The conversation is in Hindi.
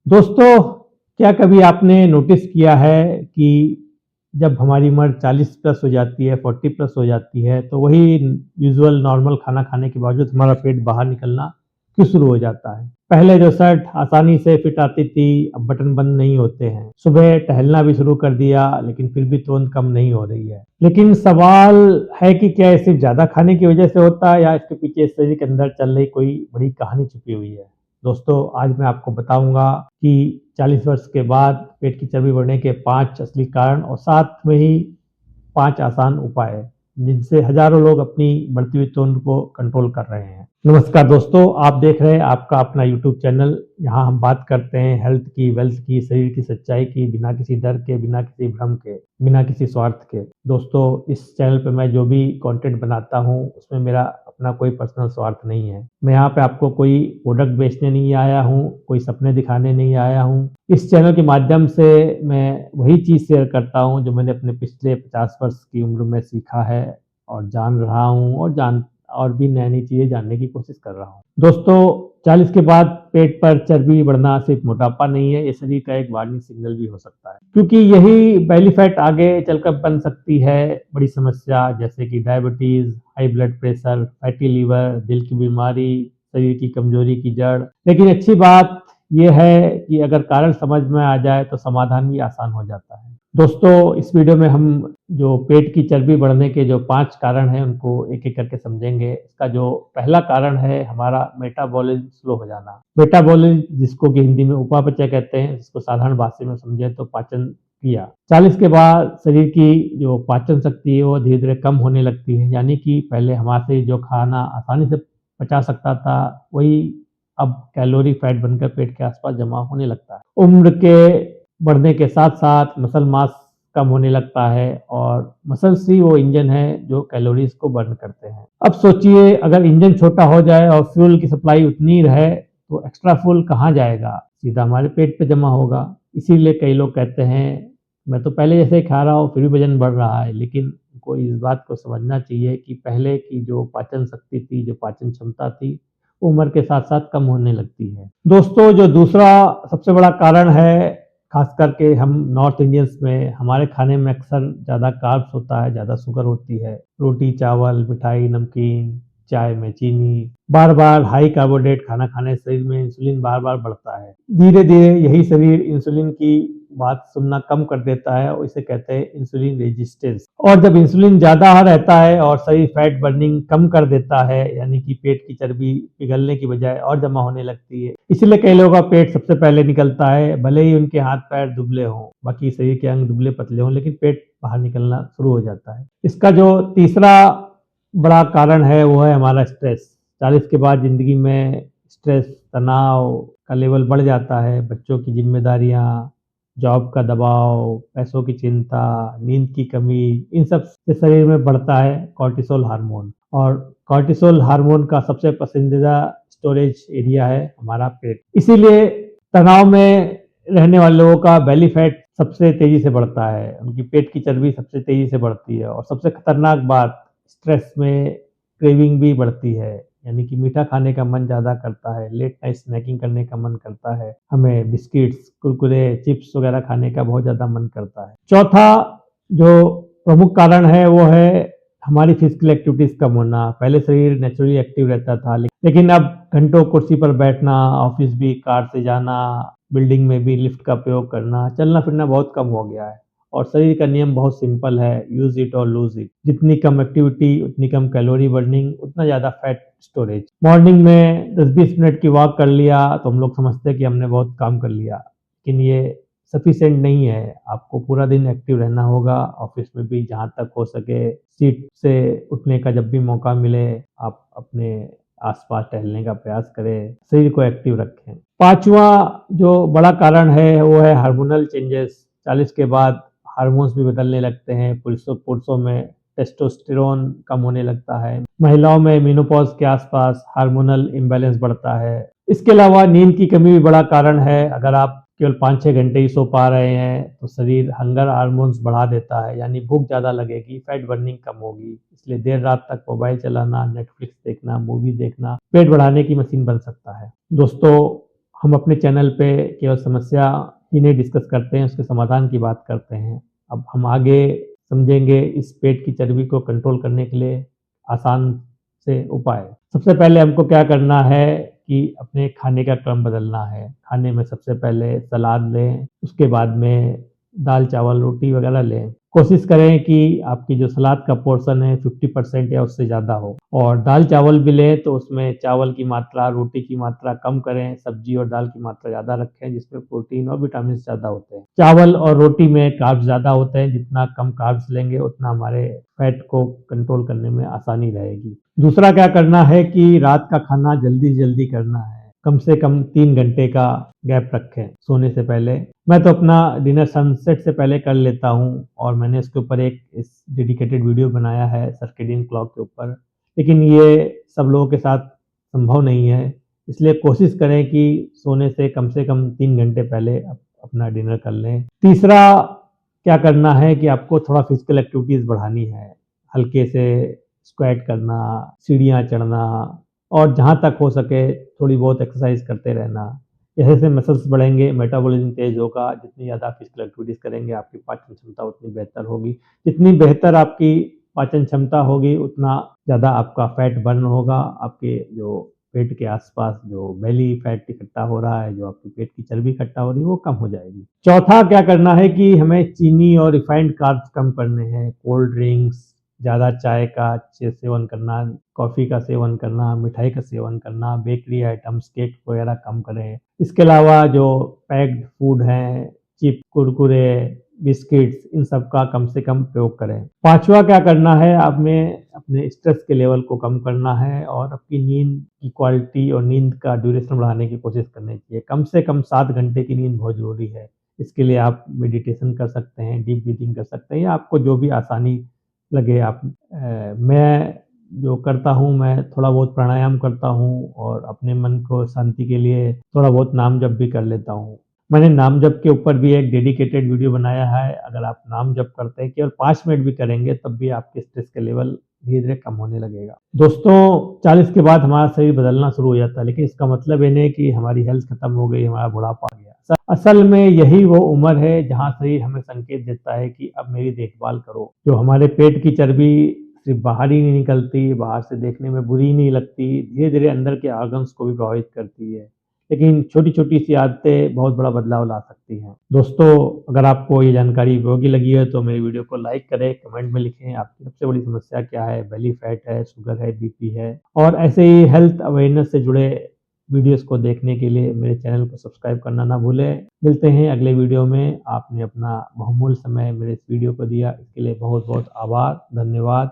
दोस्तों, क्या कभी आपने नोटिस किया है कि जब हमारी उम्र 40 प्लस हो जाती है, 40 प्लस हो जाती है, तो वही यूजुअल नॉर्मल खाना खाने के बावजूद हमारा पेट बाहर निकलना क्यों शुरू हो जाता है? पहले जो शर्ट आसानी से फिट आती थी, अब बटन बंद नहीं होते हैं। सुबह टहलना भी शुरू कर दिया, लेकिन फिर भी तुरंत कम नहीं हो रही है। लेकिन सवाल है कि क्या ये सिर्फ ज़्यादा खाने की वजह से होता है या इसके पीछे शरीर के अंदर चल रही कोई बड़ी कहानी छुपी हुई है? दोस्तों, आज मैं आपको बताऊंगा कि 40 वर्ष के बाद पेट की चर्बी बढ़ने के 5 असली कारण और साथ में ही 5 आसान उपाय जिनसे हजारों लोग अपनी बढ़ती हुई तुंद को कंट्रोल कर रहे हैं। नमस्कार दोस्तों, आप देख रहे हैं आपका अपना यूट्यूब चैनल। यहाँ हम बात करते हैं हेल्थ की, वेल्थ की, शरीर की सच्चाई की, बिना किसी डर के, बिना किसी भ्रम के, बिना किसी स्वार्थ के। दोस्तों, इस चैनल पे मैं जो भी कंटेंट बनाता हूँ उसमें मेरा अपना कोई पर्सनल स्वार्थ नहीं है। मैं यहाँ पे आपको कोई प्रोडक्ट बेचने नहीं आया हूँ, कोई सपने दिखाने नहीं आया हूँ। इस चैनल के माध्यम से मैं वही चीज़ शेयर करता हूँ जो मैंने अपने पिछले 50 वर्ष की उम्र में सीखा है और जान रहा हूँ और भी नई नई चीज़ें जानने की कोशिश कर रहा हूँ। दोस्तों, 40 के बाद पेट पर चर्बी बढ़ना सिर्फ मोटापा नहीं है, ये शरीर का एक वार्निंग सिग्नल भी हो सकता है, क्योंकि यही बेली फैट आगे चलकर बन सकती है बड़ी समस्या, जैसे कि diabetes, high blood pressure, fatty liver, दिल की बीमारी, शरीर की कमजोरी की जड़। लेकिन अच्छी बात यह है कि अगर कारण समझ में आ जाए तो समाधान भी आसान हो जाता है। दोस्तों, इस वीडियो में हम जो पेट की चर्बी बढ़ने के जो 5 कारण हैं उनको एक एक करके समझेंगे। इसका जो पहला कारण है हमारा मेटाबॉलिज्म स्लो हो जाना। मेटाबॉलिज्म, जिसको कि हिंदी में उपापचय कहते हैं, जिसको साधारण भाषा में समझे तो पाचन क्रिया। 40 के बाद शरीर की जो पाचन शक्ति है वो धीरे धीरे कम होने लगती है, यानी कि पहले हमारे जो खाना आसानी से पचा सकता था वही अब कैलोरी फैट बनकर पेट के आसपास जमा होने लगता है। उम्र के बढ़ने के साथ साथ मसल मास कम होने लगता है और मसल्स ही वो इंजन है जो कैलोरीज को बर्न करते हैं। अब सोचिए, अगर इंजन छोटा हो जाए और फ्यूल की सप्लाई उतनी रहे तो एक्स्ट्रा फ्यूल कहाँ जाएगा? सीधा हमारे पेट पे जमा होगा। इसीलिए कई लोग कहते हैं मैं तो पहले जैसे ही खा रहा हूँ फिर भी वजन बढ़ रहा है। लेकिन उनको इस बात को समझना चाहिए कि पहले की जो पाचन शक्ति थी, जो पाचन क्षमता थी, उम्र के साथ साथ कम होने लगती है। दोस्तों, जो दूसरा सबसे बड़ा कारण है, खास करके हम नॉर्थ इंडियंस में, हमारे खाने में अक्सर ज़्यादा कार्ब्स होता है, ज़्यादा शुगर होती है। रोटी, चावल, मिठाई, नमकीन, चाय में चीनी, बार बार हाई कार्बोहाइड्रेट खाना खाने से शरीर में इंसुलिन बार बार बढ़ता है। धीरे धीरे यही शरीर इंसुलिन की बात सुनना कम कर देता है और इसे कहते हैं इंसुलिन रेजिस्टेंस। और जब इंसुलिन ज़्यादा रहता है और शरीर फैट बर्निंग कम कर देता है, यानी कि पेट की चर्बी पिघलने की बजाय और जमा होने लगती है। इसलिए कई लोगों का पेट सबसे पहले निकलता है, भले ही उनके हाथ पैर दुबले हों, बाकी शरीर के अंग दुबले पतले हों, लेकिन पेट बाहर निकलना शुरू हो जाता है। इसका जो तीसरा बड़ा कारण है वो है हमारा स्ट्रेस। 40 के बाद जिंदगी में स्ट्रेस, तनाव का लेवल बढ़ जाता है। बच्चों की जिम्मेदारियां, जॉब का दबाव, पैसों की चिंता, नींद की कमी, इन सब से शरीर में बढ़ता है कॉर्टिसोल हार्मोन। और कॉर्टिसोल हार्मोन का सबसे पसंदीदा स्टोरेज एरिया है हमारा पेट। इसीलिए तनाव में रहने वाले लोगों का बेली फैट सबसे तेजी से बढ़ता है, उनकी पेट की चर्बी सबसे तेजी से बढ़ती है। और सबसे खतरनाक बात, स्ट्रेस में क्रेविंग भी बढ़ती है, यानी कि मीठा खाने का मन ज़्यादा करता है, लेट नाइट स्नैकिंग करने का मन करता है, हमें बिस्किट्स, कुरकुरे, चिप्स वगैरह खाने का बहुत ज़्यादा मन करता है। चौथा जो प्रमुख कारण है वो है हमारी फिजिकल एक्टिविटीज़ कम होना। पहले शरीर नेचुरली एक्टिव रहता था, लेकिन अब घंटों कुर्सी पर बैठना, ऑफिस भी कार से जाना, बिल्डिंग में भी लिफ्ट का प्रयोग करना, चलना फिरना बहुत कम हो गया है। और शरीर का नियम बहुत सिंपल है, यूज इट और लूज इट। जितनी कम एक्टिविटी उतनी कम कैलोरी बर्निंग, उतना ज़्यादा फैट स्टोरेज। मॉर्निंग में 10-20 मिनट की वॉक कर लिया तो हम लोग समझते हैं कि हमने बहुत काम कर लिया, लेकिन ये सफिशिएंट नहीं है। आपको पूरा दिन एक्टिव रहना होगा। ऑफिस में भी जहाँ तक हो सके सीट से उठने का जब भी मौका मिले आप अपने आसपास टहलने का प्रयास करें, शरीर को एक्टिव रखें। पांचवा जो बड़ा कारण है वो है हार्मोनल चेंजेस। 40 के बाद हार्मोन्स भी बदलने लगते हैं। पुरुषों में टेस्टोस्टेरोन कम होने लगता है, महिलाओं में मेनोपॉज के आसपास हार्मोनल इम्बैलेंस बढ़ता है। इसके अलावा नींद की कमी भी बड़ा कारण है। अगर आपके केवल 5-6 घंटे ही सो पा रहे हैं तो शरीर हंगर हार्मोन्स बढ़ा देता है, यानी भूख ज़्यादा लगेगी, फैट बर्निंग कम होगी। इसलिए देर रात तक मोबाइल चलाना, नेटफ्लिक्स देखना, मूवी देखना पेट बढ़ाने की मशीन बन सकता है। दोस्तों, हम अपने चैनल पे केवल समस्या ही नहीं डिस्कस करते हैं, उसके समाधान की बात करते हैं। अब हम आगे समझेंगे इस पेट की चर्बी को कंट्रोल करने के लिए आसान से उपाय। सबसे पहले हमको क्या करना है कि अपने खाने का क्रम बदलना है। खाने में सबसे पहले सलाद लें, उसके बाद में दाल, चावल, रोटी वगैरह लें। कोशिश करें कि आपकी जो सलाद का पोर्शन है 50% या उससे ज़्यादा हो, और दाल चावल भी लें तो उसमें चावल की मात्रा, रोटी की मात्रा कम करें, सब्जी और दाल की मात्रा ज़्यादा रखें जिसमें प्रोटीन और विटामिन ज़्यादा होते हैं। चावल और रोटी में कार्ब्स ज़्यादा होते हैं, जितना कम कार्ब्स लेंगे उतना हमारे फैट को कंट्रोल करने में आसानी रहेगी। दूसरा क्या करना है कि रात का खाना जल्दी-जल्दी करना है। कम से कम 3 घंटे का गैप रखें सोने से पहले। मैं तो अपना डिनर सनसेट से पहले कर लेता हूँ और मैंने इसके ऊपर एक डेडिकेटेड वीडियो बनाया है सर्केडियन क्लॉक के ऊपर। लेकिन ये सब लोगों के साथ संभव नहीं है, इसलिए कोशिश करें कि सोने से कम 3 घंटे पहले अपना डिनर कर लें। तीसरा क्या करना है कि आपको थोड़ा फिजिकल एक्टिविटीज़ बढ़ानी है। हल्के से स्क्वाट करना, सीढ़ियाँ चढ़ना और जहाँ तक हो सके थोड़ी बहुत एक्सरसाइज करते रहना। जैसे मसल्स बढ़ेंगे, मेटाबॉलिज्म तेज़ होगा, जितनी ज़्यादा फिजिकल एक्टिविटीज़ करेंगे आपकी पाचन क्षमता उतनी बेहतर होगी। जितनी बेहतर आपकी पाचन क्षमता होगी उतना ज़्यादा आपका फैट बर्न होगा, आपके जो पेट के आसपास जो बेली फैट इकट्ठा हो रहा है, जो आपके पेट की चर्बी इकट्ठा हो रही है वो कम हो जाएगी। चौथा क्या करना है कि हमें चीनी और रिफाइंड कार्ब्स कम करने हैं। कोल्ड ड्रिंक्स, ज़्यादा चाय का सेवन करना, कॉफ़ी का सेवन करना, मिठाई का सेवन करना, बेकरी आइटम्स, केक वगैरह कम करें। इसके अलावा जो पैक्ड फूड हैं, चिप, कुरकुरे, बिस्किट्स, इन सब का कम से कम प्रयोग करें। पाँचवा क्या करना है, हमें अपने स्ट्रेस के लेवल को कम करना है और अपनी नींद की क्वालिटी और नींद का ड्यूरेशन बढ़ाने की कोशिश करनी चाहिए। कम से कम 7 घंटे की नींद बहुत ज़रूरी है। इसके लिए आप मेडिटेशन कर सकते हैं, डीप ब्रीथिंग कर सकते हैं या आपको जो भी आसानी लगे आप मैं जो करता हूँ, मैं थोड़ा बहुत प्राणायाम करता हूँ और अपने मन को शांति के लिए थोड़ा बहुत नाम जप भी कर लेता हूँ। मैंने नाम जप के ऊपर भी एक डेडिकेटेड वीडियो बनाया है। अगर आप नाम जप करते हैं, केवल 5 मिनट भी करेंगे तब भी आपके स्ट्रेस का लेवल धीरे-धीरे कम होने लगेगा। दोस्तों, 40 के बाद हमारा शरीर बदलना शुरू हो जाता है, लेकिन इसका मतलब ये नहीं कि हमारी हेल्थ खत्म हो गई, हमारा बुढ़ापा आ गया। असल में यही वो उम्र है जहाँ शरीर हमें संकेत देता है कि अब मेरी देखभाल करो। जो हमारे पेट की चर्बी सिर्फ बाहर ही नहीं निकलती, बाहर से देखने में बुरी नहीं लगती, धीरे-धीरे अंदर के ऑर्गन्स को भी प्रभावित करती है। लेकिन छोटी-छोटी सी आदतें बहुत बड़ा बदलाव ला सकती हैं। दोस्तों, अगर आपको ये जानकारी उपयोगी लगी है तो मेरी वीडियो को लाइक करें, कमेंट में लिखें आपकी सबसे बड़ी समस्या क्या है, बेली फैट है, शुगर है, बीपी है, और ऐसे ही हेल्थ अवेयरनेस से जुड़े वीडियोज़ को देखने के लिए मेरे चैनल को सब्सक्राइब करना ना भूलें। मिलते हैं अगले वीडियो में। आपने अपना बहुमूल्य समय मेरे इस वीडियो को दिया, इसके लिए बहुत-बहुत आभार, धन्यवाद।